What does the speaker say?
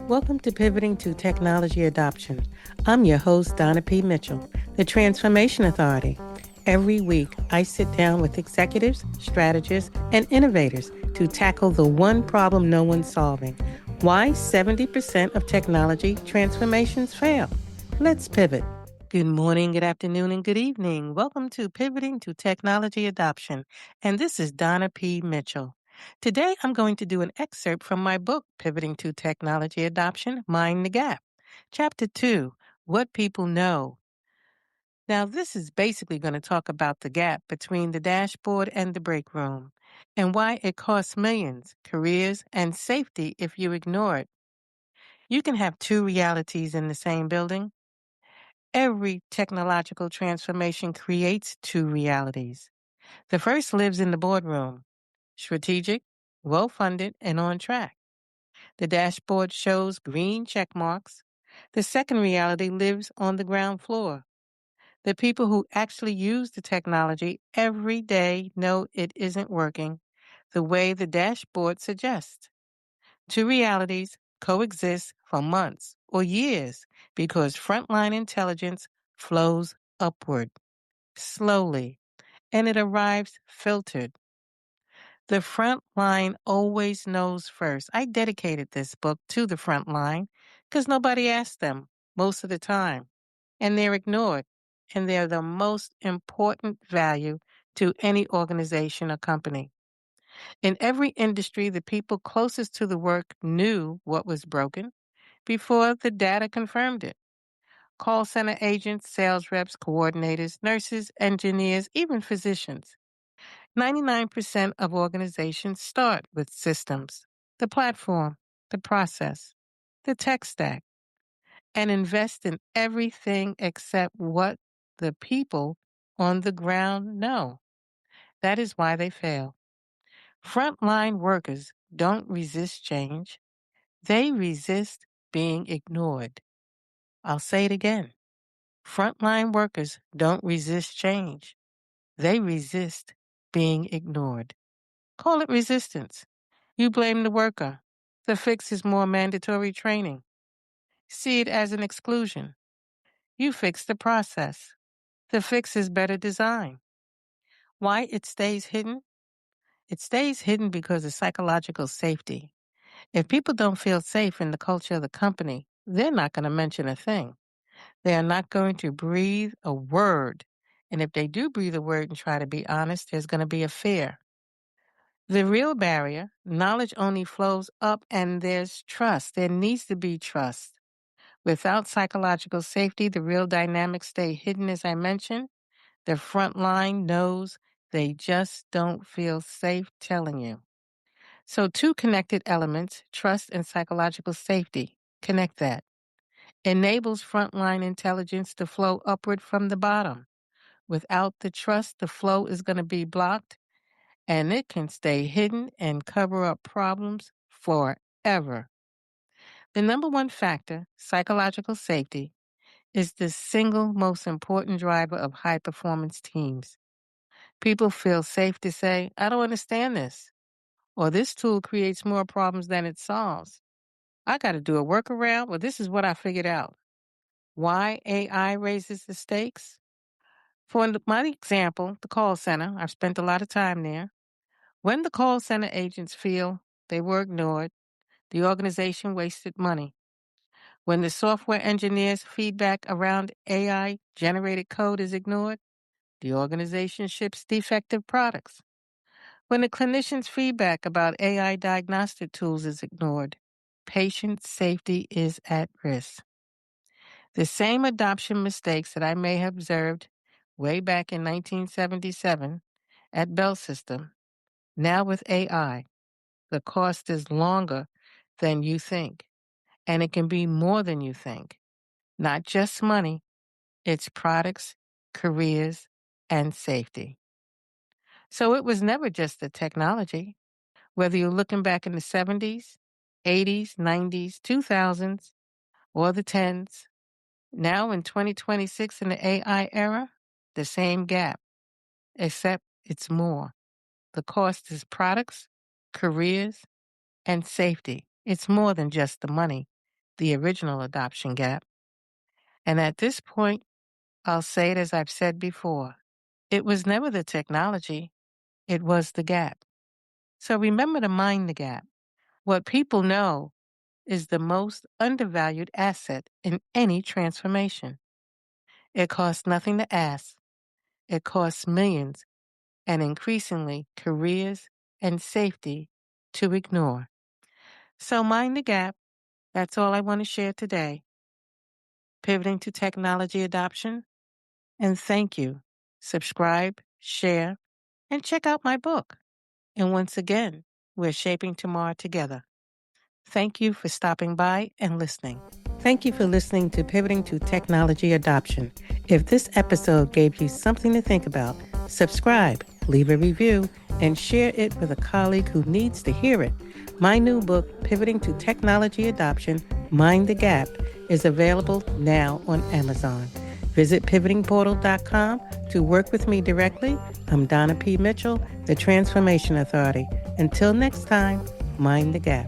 Welcome to Pivoting to Technology Adoption. I'm your host, Donna P. Mitchell, the Transformation Authority. Every week, I sit down with executives, strategists, and innovators to tackle the one problem no one's solving: why 70% of technology transformations fail. Let's pivot. Good morning, good afternoon, and good evening. Welcome to Pivoting to Technology Adoption, and this is Donna P. Mitchell. Today, I'm going to do an excerpt from my book, Pivoting to Technology Adoption, Mind the Gap. Chapter 2, What People Know. Now, this is basically going to talk about the gap between the dashboard and the break room and why it costs millions, careers, and safety if you ignore it. You can have two realities in the same building. Every technological transformation creates two realities. The first lives in the boardroom, strategic, well-funded, and on track. The dashboard shows green check marks. The second reality lives on the ground floor. The people who actually use the technology every day know it isn't working the way the dashboard suggests. Two realities coexist for months or years because frontline intelligence flows upward, slowly, and it arrives filtered. The front line always knows first. I dedicated this book to the front line because nobody asked them most of the time, and they're ignored, and they're the most important value to any organization or company. In every industry, the people closest to the work knew what was broken before the data confirmed it. Call center agents, sales reps, coordinators, nurses, engineers, even physicians. 99% of organizations start with systems, the platform, the process, the tech stack, and invest in everything except what the people on the ground know. That is why they fail. Frontline workers don't resist change. They resist being ignored. I'll say it again. Frontline workers don't resist change. They resist being ignored. Call it resistance. You blame the worker. The fix is more mandatory training. See it as an exclusion. You fix the process. The fix is better design. Why it stays hidden? It stays hidden because of psychological safety. If people don't feel safe in the culture of the company, they're not going to mention a thing. They are not going to breathe a word. And if they do breathe a word and try to be honest, there's going to be a fear. The real barrier, knowledge only flows up and there's trust. There needs to be trust. Without psychological safety, the real dynamics stay hidden, as I mentioned. The front line knows they just don't feel safe telling you. So two connected elements, trust and psychological safety. Connect that. Enables frontline intelligence to flow upward from the bottom. Without the trust, the flow is going to be blocked, and it can stay hidden and cover up problems forever. The number one factor, psychological safety, is the single most important driver of high performance teams. People feel safe to say, I don't understand this, or this tool creates more problems than it solves. I got to do a workaround, or this is what I figured out. Why AI raises the stakes? For my example, the call center, I've spent a lot of time there. When the call center agents feel they were ignored, the organization wasted money. When the software engineer's feedback around AI generated code is ignored, the organization ships defective products. When the clinician's feedback about AI diagnostic tools is ignored, patient safety is at risk. The same adoption mistakes that I may have observed way back in 1977 at Bell System, now with AI, the cost is longer than you think, and it can be more than you think. Not just money, it's products, careers, and safety. So it was never just the technology. Whether you're looking back in the 70s, 80s, 90s, 2000s, or the 10s, now in 2026 in the AI era, the same gap, except it's more. The cost is products, careers, and safety. It's more than just the money. the original adoption gap. And at this point, I'll say it as I've said before. It was never the technology, it was the gap. So remember to mind the gap. What people know is the most undervalued asset in any transformation. It costs nothing to ask. It costs millions and increasingly careers and safety to ignore. So mind the gap. That's all I want to share today. Pivoting to technology adoption. And thank you. Subscribe, share, and check out my book. And once again, we're shaping tomorrow together. Thank you for stopping by and listening. Thank you for listening to Pivoting to Technology Adoption. If this episode gave you something to think about, subscribe, leave a review, and share it with a colleague who needs to hear it. My new book, Pivoting to Technology Adoption, Mind the Gap, is available now on Amazon. Visit pivotingportal.com to work with me directly. I'm Donna P. Mitchell, the Transformation Authority. Until next time, mind the gap.